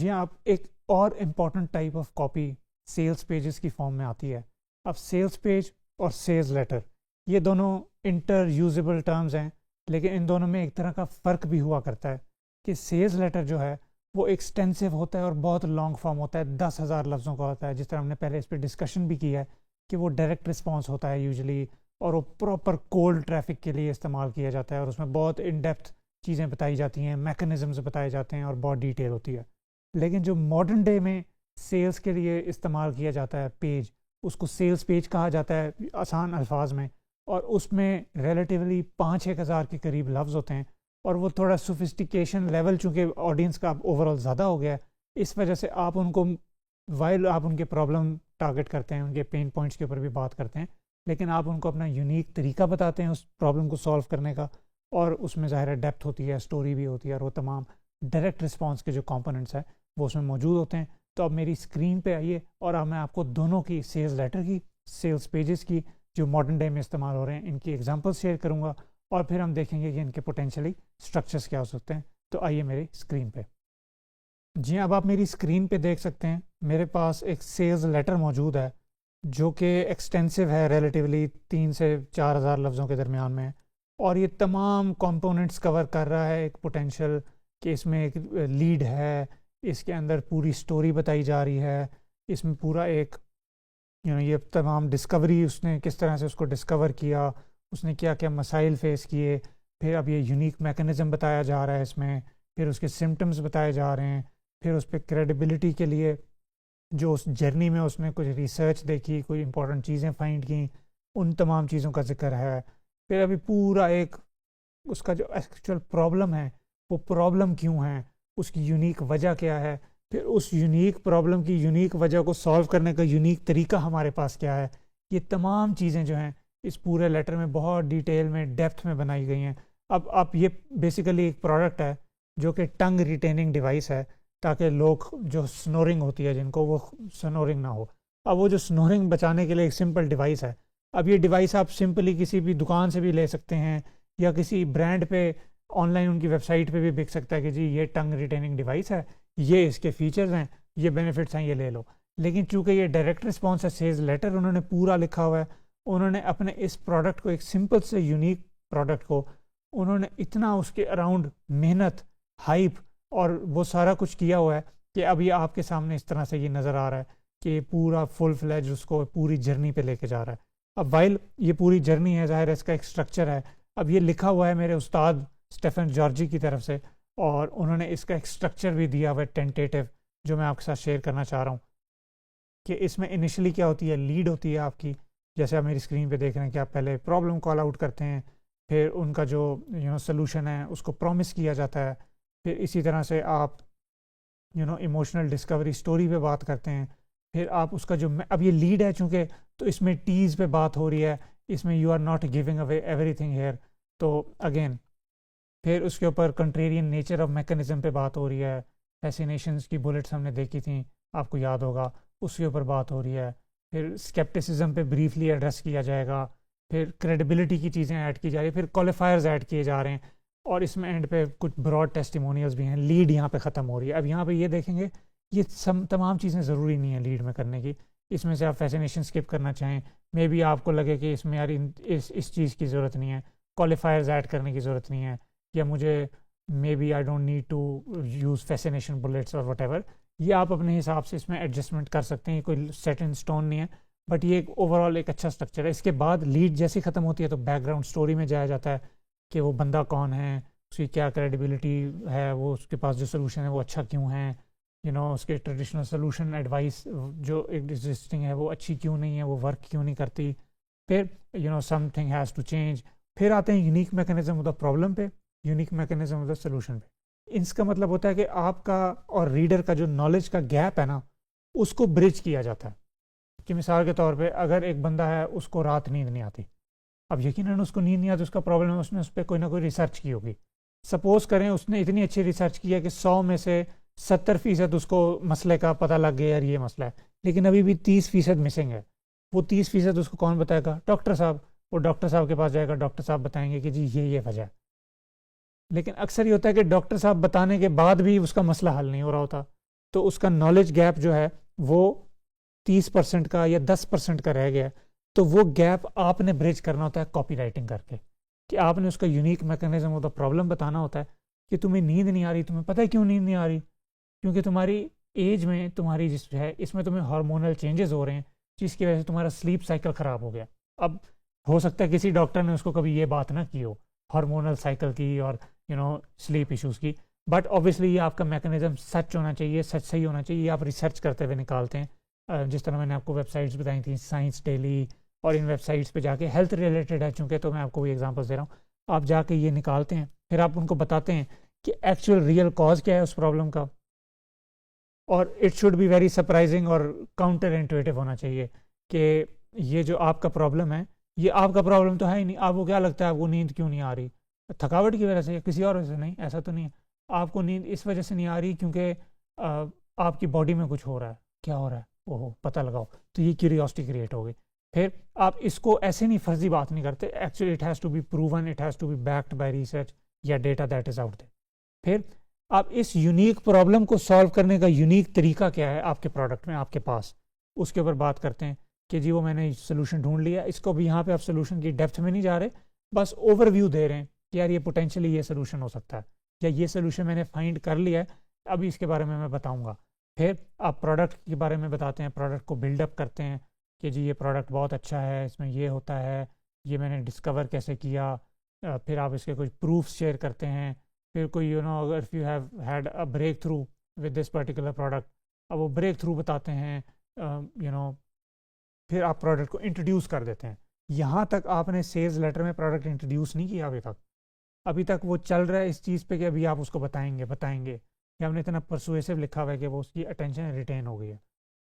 جی ہاں، اب ایک اور important type of copy sales pages کی فارم میں آتی ہے. اب سیلز پیج اور سیلز لیٹر یہ دونوں انٹر یوزیبل ٹرمز ہیں، لیکن ان دونوں میں ایک طرح کا فرق بھی ہوا کرتا ہے کہ سیلز لیٹر جو ہے وہ ایکسٹینسو ہوتا ہے اور بہت لانگ فارم ہوتا ہے، 10,000 لفظوں کا ہوتا ہے. جس طرح ہم نے پہلے اس پہ ڈسکشن بھی کی ہے کہ وہ ڈائریکٹ رسپانس ہوتا ہے یوزلی، اور وہ پراپر کولڈ ٹریفک کے لیے استعمال کیا جاتا ہے، اور اس میں بہت ان ڈیپتھ چیزیں بتائی جاتی ہیں، میکانزمز بتائے جاتے ہیں، اور بہت ڈیٹیل ہوتی ہے. لیکن جو ماڈرن ڈے میں سیلز کے لیے استعمال کیا جاتا ہے پیج، اس کو سیلز پیج کہا جاتا ہے آسان الفاظ میں، اور اس میں ریلیٹیولی 5-1 ہزار کے قریب لفظ ہوتے ہیں. اور وہ تھوڑا سوفسٹیکیشن لیول چونکہ آڈینس کا اوور آل زیادہ ہو گیا ہے، اس وجہ سے آپ ان کو وائل آپ ان کے پرابلم ٹارگٹ کرتے ہیں، ان کے پین پوائنٹس کے اوپر بھی بات کرتے ہیں، لیکن آپ ان کو اپنا یونیک طریقہ بتاتے ہیں اس پرابلم کو سالو کرنے کا، اور اس میں ظاہر ہے ڈیپتھ ہوتی ہے، اسٹوری بھی ہوتی ہے، اور وہ تمام ڈائریکٹ رسپانس کے جو کمپوننٹس ہیں وہ اس میں موجود ہوتے ہیں. تو اب میری اسکرین پہ آئیے اور اب میں آپ کو دونوں کی سیلز لیٹر کی، سیلز پیجز کی جو ماڈرن ڈے میں استعمال ہو رہے ہیں، ان کی ایگزامپل شیئر کروں گا، اور پھر ہم دیکھیں گے کہ ان کے پوٹینشلی اسٹرکچرس کیا ہو سکتے ہیں. تو آئیے میری اسکرین پہ. جی اب آپ میری اسکرین پہ دیکھ سکتے ہیں میرے پاس ایک سیلز لیٹر موجود ہے جو کہ ایکسٹینسو ہے، ریلیٹیولی 3 سے 4 ہزار لفظوں کے درمیان میں، اور یہ تمام کمپوننٹس کور کر رہا ہے. ایک پوٹینشیل کہ اس میں ایک لیڈ ہے، اس کے اندر پوری سٹوری بتائی جا رہی ہے، اس میں پورا ایک یہ تمام ڈسکوری اس نے کس طرح سے اس کو ڈسکور کیا، اس نے کیا کیا مسائل فیس کیے، پھر اب یہ یونیک میکانزم بتایا جا رہا ہے اس میں، پھر اس کے سمٹمز بتائے جا رہے ہیں، پھر اس پہ کریڈیبلٹی کے لیے جو اس جرنی میں اس نے کچھ ریسرچ دیکھی، کوئی امپورٹنٹ چیزیں فائنڈ کیں، ان تمام چیزوں کا ذکر ہے. پھر ابھی پورا ایک اس کا جو ایکچوئل پرابلم ہے وہ پرابلم کیوں ہے، اس کی یونیک وجہ کیا ہے، پھر اس یونیک پرابلم کی یونیک وجہ کو سالو کرنے کا یونیک طریقہ ہمارے پاس کیا ہے. یہ تمام چیزیں جو ہیں اس پورے لیٹر میں بہت ڈیٹیل میں ڈیپتھ میں بنائی گئی ہیں. اب آپ یہ بیسیکلی ایک پروڈکٹ ہے جو کہ ٹنگ ریٹیننگ ڈیوائس ہے، تاکہ لوگ جو سنورنگ ہوتی ہے جن کو وہ سنورنگ نہ ہو. اب وہ جو سنورنگ بچانے کے لیے ایک سمپل ڈیوائس ہے. اب یہ ڈیوائس آپ سمپلی کسی بھی دکان سے بھی لے سکتے ہیں، یا کسی برانڈ پہ آن لائن ان کی ویب سائٹ پہ بھی بک سکتا ہے کہ جی یہ ٹنگ ریٹیننگ ڈیوائس ہے، یہ اس کے فیچرز ہیں، یہ بینیفٹس ہیں، یہ لے لو. لیکن چونکہ یہ ڈائریکٹ رسپانس ہے، سیلز لیٹر انہوں نے پورا لکھا ہوا ہے، انہوں نے اپنے اس پروڈکٹ کو، ایک سمپل سے یونیک پروڈکٹ کو، انہوں نے اتنا اس کے اراؤنڈ محنت، ہائپ اور وہ سارا کچھ کیا ہوا ہے کہ اب یہ آپ کے سامنے اس طرح سے یہ نظر آ رہا ہے کہ پورا فل فلیج اس کو پوری جرنی پہ لے کے جا رہا ہے. اب وائل یہ پوری جرنی ہے، ظاہر ہے اس کا ایک اسٹرکچر ہے. اب یہ لکھا ہوا ہے میرے استاد اسٹیفن جارجی کی طرف سے، اور انہوں نے اس کا ایک اسٹرکچر بھی دیا ہوا ہے ٹینٹیٹیو، جو میں آپ کے ساتھ شیئر کرنا چاہ رہا ہوں. کہ اس میں انیشلی کیا ہوتی ہے، لیڈ ہوتی ہے آپ کی، جیسے آپ میری اسکرین پہ دیکھ رہے ہیں کہ آپ پہلے پرابلم کال آؤٹ کرتے ہیں، پھر ان کا جو سلوشن ہے اس کو پرومس کیا جاتا ہے، پھر اسی طرح سے آپ ایموشنل ڈسکوری اسٹوری پہ بات کرتے ہیں، پھر آپ اس کا جو اب یہ لیڈ ہے چونکہ، تو اس میں ٹیز پہ بات ہو رہی ہے، اس میں you are not giving away everything here. تو اگین پھر اس کے اوپر کنٹریرین نیچر آف میکانزم پہ بات ہو رہی ہے، فیسینیشنز کی بلٹس ہم نے دیکھی تھیں، آپ کو یاد ہوگا، اس کے اوپر بات ہو رہی ہے. پھر اسکیپٹسزم پہ بریفلی ایڈریس کیا جائے گا، پھر کریڈیبلٹی کی چیزیں ایڈ کی جا رہی ہیں، پھر کوالیفائرز ایڈ کیے جا رہے ہیں، اور اس میں اینڈ پہ کچھ براڈ ٹیسٹیمونیلز بھی ہیں. لیڈ یہاں پہ ختم ہو رہی ہے. اب یہاں پہ یہ دیکھیں گے یہ تمام چیزیں ضروری نہیں ہیں لیڈ میں کرنے کی. اس میں سے آپ فیسینیشن اسکپ کرنا چاہیں، مے بی آپ کو لگے کہ اس میں یار اس چیز کی ضرورت نہیں ہے، کوالیفائرز ایڈ کرنے کی ضرورت نہیں ہے، یا مجھے may be I don't need to use fascination bullets اور وٹ ایور. یہ آپ اپنے حساب سے اس میں ایڈجسٹمنٹ کر سکتے ہیں، یہ کوئی سیٹ ان اسٹون نہیں ہے، بٹ یہ ایک اوور آل ایک اچھا اسٹرکچر ہے. اس کے بعد لیڈ جیسی ختم ہوتی ہے تو بیک گراؤنڈ اسٹوری میں جایا جاتا ہے کہ وہ بندہ کون ہے، اس کی کیا کریڈیبلٹی ہے، وہ اس کے پاس جو سلوشن ہے وہ اچھا کیوں ہے، اس کے ٹریڈیشنل سلوشن ایڈوائس جو ایگزسٹنگ ہے وہ اچھی کیوں نہیں ہے، وہ ورک کیوں نہیں کرتی. پھر something has to change. پھر آتے ہیں unique mechanism of the problem پہ، unique mechanism of the solution پہ. اس کا مطلب ہوتا ہے کہ آپ کا اور ریڈر کا جو نالج کا گیپ ہے نا، اس کو برج کیا جاتا ہے. کہ مثال کے طور پہ اگر ایک بندہ ہے اس کو رات نیند نہیں آتی، اب یقیناً اس کو نیند نہیں آتی، اس کا پرابلم ہے، اس نے اس پہ کوئی نہ کوئی ریسرچ کی ہوگی. سپوز کریں اس نے اتنی اچھی ریسرچ کی ہے کہ 100 میں سے 70% اس کو مسئلے کا پتہ لگ گیا یار یہ مسئلہ ہے، لیکن ابھی بھی 30% مسنگ ہے. وہ 30% اس کو کون بتائے گا؟ ڈاکٹر صاحب. وہ ڈاکٹر صاحب کے پاس جائے گا، ڈاکٹر صاحب بتائیں گے کہ جی یہ وجہ ہے. لیکن اکثر یہ ہوتا ہے کہ ڈاکٹر صاحب بتانے کے بعد بھی اس کا مسئلہ حل نہیں ہو رہا ہوتا. تو اس کا نالج گیپ جو ہے وہ 30% کا یا 10% کا رہ گیا، تو وہ گیپ آپ نے بریج کرنا ہوتا ہے کاپی رائٹنگ کر کے، کہ آپ نے اس کا unique mechanism of the problem بتانا ہوتا ہے کہ تمہیں نیند نہیں آ رہی، تمہیں پتہ ہے کیوں نیند نہیں آ رہی، کیونکہ تمہاری ایج میں تمہاری جس ہے اس میں تمہیں ہارمونل چینجز ہو رہے ہیں، جس کی وجہ سے تمہارا سلیپ سائیکل خراب ہو گیا. اب ہو سکتا ہے کسی ڈاکٹر نے اس کو کبھی یہ بات نہ کی ہو ہارمونل سائیکل کی اور سلیپ ایشوز کی، بٹ اوبیسلی یہ آپ کا میکانزم سچ ہونا چاہیے، سچ صحیح ہونا چاہیے، یہ آپ ریسرچ کرتے ہوئے نکالتے ہیں. جس طرح میں نے آپ کو ویب سائٹس بتائی تھیں سائنس ڈیلی، اور ان ویب سائٹس پہ جا کے ہیلتھ ریلیٹڈ ہے چونکہ، تو میں آپ کو وہی ایگزامپلس دے رہا ہوں، آپ جا کے یہ نکالتے ہیں، پھر آپ ان کو بتاتے ہیں کہ ایکچوئل ریئل کاز کیا ہے اس پرابلم کا. اور it should be very surprising اور کاؤنٹر انٹویٹو ہونا چاہیے کہ یہ جو آپ کا پرابلم ہے یہ آپ کا پرابلم تو ہے ہی نہیں. آپ کو کیا لگتا ہے آپ کو نیند کیوں نہیں آ رہی؟ تھکاوٹ کی وجہ سے یا کسی اور وجہ سے؟ نہیں، ایسا تو نہیں ہے. آپ کو نیند اس وجہ سے نہیں آ رہی کیونکہ آپ کی باڈی میں کچھ ہو رہا ہے. کیا ہو رہا ہے؟ اوہ پتہ لگاؤ. تو یہ کیوریوسٹی کریٹ ہو گئی. پھر آپ اس کو ایسے نہیں فرضی بات نہیں کرتے، actually it has to be proven, it has to be backed by research یا data that is out there. پھر آپ اس یونیک پرابلم کو سالو کرنے کا یونیک طریقہ کیا ہے آپ کے پروڈکٹ میں، آپ کے پاس، اس کے اوپر بات کرتے ہیں کہ جی وہ میں نے سولوشن ڈھونڈ لیا. اس کو بھی یہاں پہ آپ سولوشن کی ڈیپتھ میں نہیں جا رہے، بس اوور ویو دے رہے ہیں کہ یار یہ پوٹینشلی یہ سولوشن ہو سکتا ہے، یا یہ سولوشن میں نے فائنڈ کر لیا ہے، ابھی اس کے بارے میں بتاؤں گا. پھر آپ پروڈکٹ کے بارے میں بتاتے ہیں، پروڈکٹ کو بلڈ اپ کرتے ہیں کہ جی یہ پروڈکٹ بہت اچھا ہے، اس میں یہ ہوتا ہے، یہ میں نے ڈسکور کیسے کیا. پھر آپ اس کے کچھ پروفس شیئر کرتے ہیں. پھر کوئی اگر if you have had a break through with this particular product, اب وہ بریک تھرو بتاتے ہیں. پھر آپ پروڈکٹ کو انٹروڈیوس کر دیتے ہیں. یہاں تک آپ نے سیلز لیٹر میں پروڈکٹ انٹروڈیوس نہیں کیا ابھی تک وہ چل رہا ہے اس چیز پہ کہ ابھی آپ اس کو بتائیں گے کہ ہم نے اتنا پرسویسو لکھا ہوا ہے کہ وہ اس کی اٹینشن ریٹین ہو گئی ہے.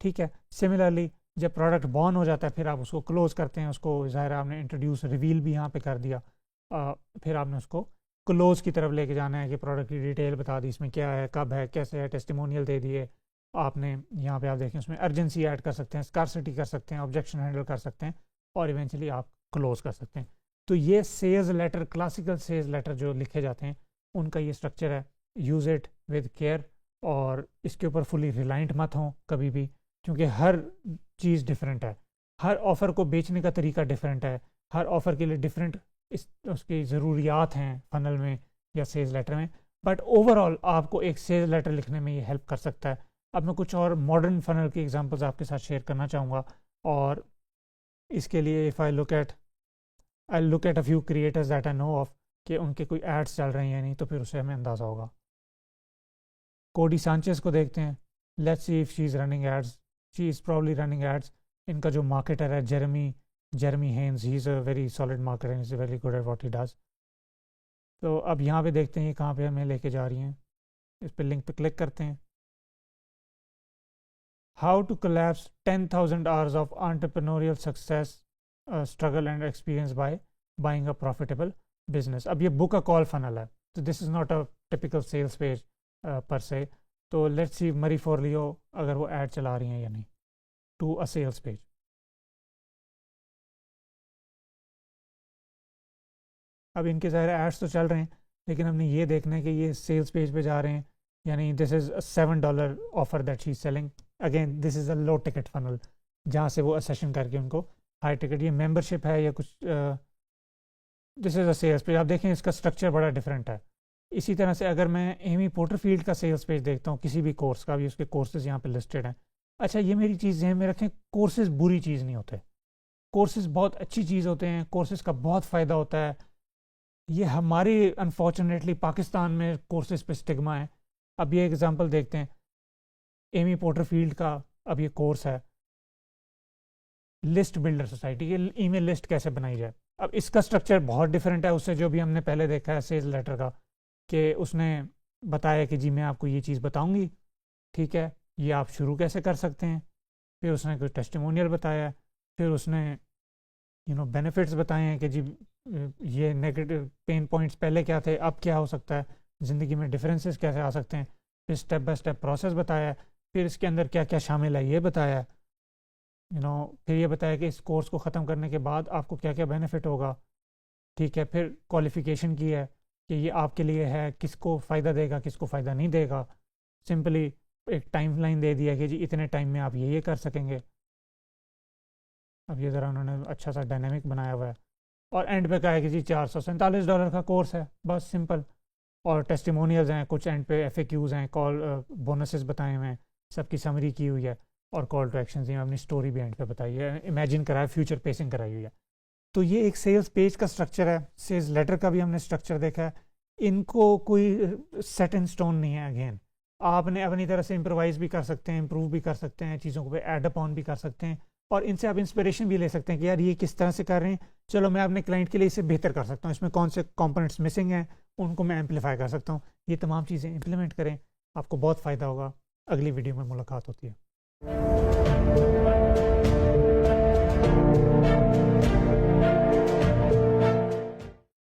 ٹھیک ہے. سملرلی جب پروڈکٹ بورن ہو جاتا ہے پھر آپ اس کو کلوز کرتے ہیں، اس کو ظاہر آپ نے انٹروڈیوس ریویل بھی یہاں پہ کر دیا، پھر آپ نے اس کو کلوز کی طرف لے کے جانا ہے کہ پروڈکٹ کی ڈیٹیل بتا دی، اس میں کیا ہے، کب ہے، کیسے ہے، ٹیسٹیمونیل دے دیے آپ نے. یہاں پہ آپ دیکھیں اس میں ارجنسی ایڈ کر سکتے ہیں، اسکارسٹی کر سکتے ہیں، آبجیکشن ہینڈل کر سکتے ہیں، اور ایونچولی آپ کلوز کر سکتے ہیں. تو یہ sales letter, classical sales letter جو لکھے جاتے ہیں ان کا یہ اسٹرکچر ہے. یوز اٹ ود کیئر، اور اس کے اوپر فلی ریلائنٹ مت ہوں کبھی بھی، کیونکہ ہر چیز ڈفرینٹ ہے، ہر آفر کو بیچنے کا طریقہ ڈفرینٹ ہے، ہر آفر کے لیے ڈفرینٹ اس کی ضروریات ہیں فنل میں یا سیلز لیٹر میں. بٹ اوور آل آپ کو ایک سیلز لیٹر لکھنے میں یہ ہیلپ کر سکتا ہے. اب میں کچھ اور ماڈرن فنل کی ایگزامپلز آپ کے ساتھ شیئر کرنا چاہوں گا، اور اس کے لیے if I look at a few creators that I know of کہ ان کے کوئی ایڈس چل رہے ہیں یا نہیں، تو پھر اسے ہمیں اندازہ ہوگا. کوڈی سانچیز کو دیکھتے ہیں. Let's see if she is running ads. She is probably running ads. ان کا جو مارکیٹر ہے Jeremy Haynes, he is a very solid marketer and is very good at what he does. تو اب یہاں پہ دیکھتے ہیں یہ کہاں پہ ہمیں لے کے جا رہی ہیں. اس پہ لنک پہ کلک کرتے ہیں. How to collapse 10,000 hours of entrepreneurial success, struggle and experience by buying a profitable business. اب یہ book a call funnel ہے، تو this is not a typical sales page per se. تو let's see مری فورلیو اگر وہ add چلا رہی ہیں یا نہیں to a sales page. اب ان کے ظاہر ایڈس تو چل رہے ہیں، لیکن ہم نے یہ دیکھنا ہے کہ یہ سیلس پیج پہ جا رہے ہیں، یعنی this is $7 offer that she is selling. Again this is a low ticket funnel, جہاں سے وہ اسیشن کر کے ان کو ہائی ٹکٹ، یہ ممبرشپ ہے یا کچھ، دس از اے سیلس پیج. آپ دیکھیں اس کا اسٹرکچر بڑا ڈفرینٹ ہے. اسی طرح سے اگر میں ایمی پورٹر فیلڈ کا سیلس پیج دیکھتا ہوں کسی بھی کورس کا، بھی اس کے کورسز یہاں پہ لسٹڈ ہیں. اچھا یہ میری چیز ذہن میں رکھیں، کورسز بری چیز نہیں ہوتے، کورسز بہت اچھی چیز ہوتے ہیں، کورسز کا بہت فائدہ ہوتا ہے. یہ ہماری انفارچونیٹلی پاکستان میں کورسز پہ اسٹگما ہے. اب یہ ایگزامپل دیکھتے ہیں ایمی پورٹر فیلڈ کا. اب یہ کورس ہے لسٹ بلڈر سوسائٹی، یہ ای میل لسٹ کیسے بنائی جائے. اب اس کا اسٹرکچر بہت ڈفرینٹ ہے اس سے جو بھی ہم نے پہلے دیکھا ہے سیلز لیٹر کا، کہ اس نے بتایا کہ جی میں آپ کو یہ چیز بتاؤں گی، ٹھیک ہے، یہ آپ شروع کیسے کر سکتے ہیں. پھر اس نے کوئی ٹیسٹیمونیل بتایا ہے، پھر اس نے بینیفٹس بتائے ہیں کہ جی یہ نیگیٹو پین پوائنٹس پہلے کیا تھے، اب کیا ہو سکتا ہے، زندگی میں ڈفرینسز کیسے آ سکتے ہیں. پھر اسٹیپ بائی اسٹیپ پروسیس بتایا ہے. پھر اس کے اندر کیا کیا شامل ہے یہ بتایا ہے. پھر یہ بتایا کہ اس کورس کو ختم کرنے کے بعد آپ کو کیا کیا بینیفٹ ہوگا، ٹھیک ہے. پھر کوالیفیکیشن کی ہے کہ یہ آپ کے لیے ہے، کس کو فائدہ دے گا، کس کو فائدہ نہیں دے گا. سمپلی ایک ٹائم لائن دے دیا کہ جی اتنے ٹائم میں آپ یہ کر سکیں گے. اب یہ ذرا انہوں نے اچھا سا ڈائنامک بنایا ہوا ہے. اور اینڈ پہ کہا ہے کہ جی $447 کا کورس ہے, بس سمپل. اور ٹیسٹیمونیلز ہیں کچھ, اینڈ پہ ایف اے کیوز ہیں, کال بونسز بتائے ہوئے ہیں, سب کی سمری کی ہوئی ہے, اور کال ٹو ایکشنز ہیں, اپنی اسٹوری بھی اینڈ پہ بتائی ہے, امیجن کرایا, فیوچر پیسنگ کرائی ہوئی ہے. تو یہ ایک سیلز پیج کا اسٹرکچر ہے. سیلز لیٹر کا بھی ہم نے اسٹرکچر دیکھا ہے. ان کو کوئی سیٹ ان اسٹون نہیں ہے. اگین آپ نے اپنی طرح سے امپرووائز بھی کر سکتے ہیں, امپروو بھی کر سکتے ہیں, چیزوں کو پہ ایڈ اپ آن بھی کر سکتے ہیں, اور ان سے آپ انسپریشن بھی لے سکتے ہیں کہ یار یہ کس طرح سے کر رہے ہیں, چلو میں اپنے کلائنٹ کے لیے اسے بہتر کر سکتا ہوں, اس میں کون سے کمپوننٹس مسنگ ہیں ان کو میں ایمپلیفائی کر سکتا ہوں. یہ تمام چیزیں امپلیمنٹ کریں, آپ کو بہت فائدہ ہوگا. اگلی ویڈیو میں ملاقات ہوتی ہے.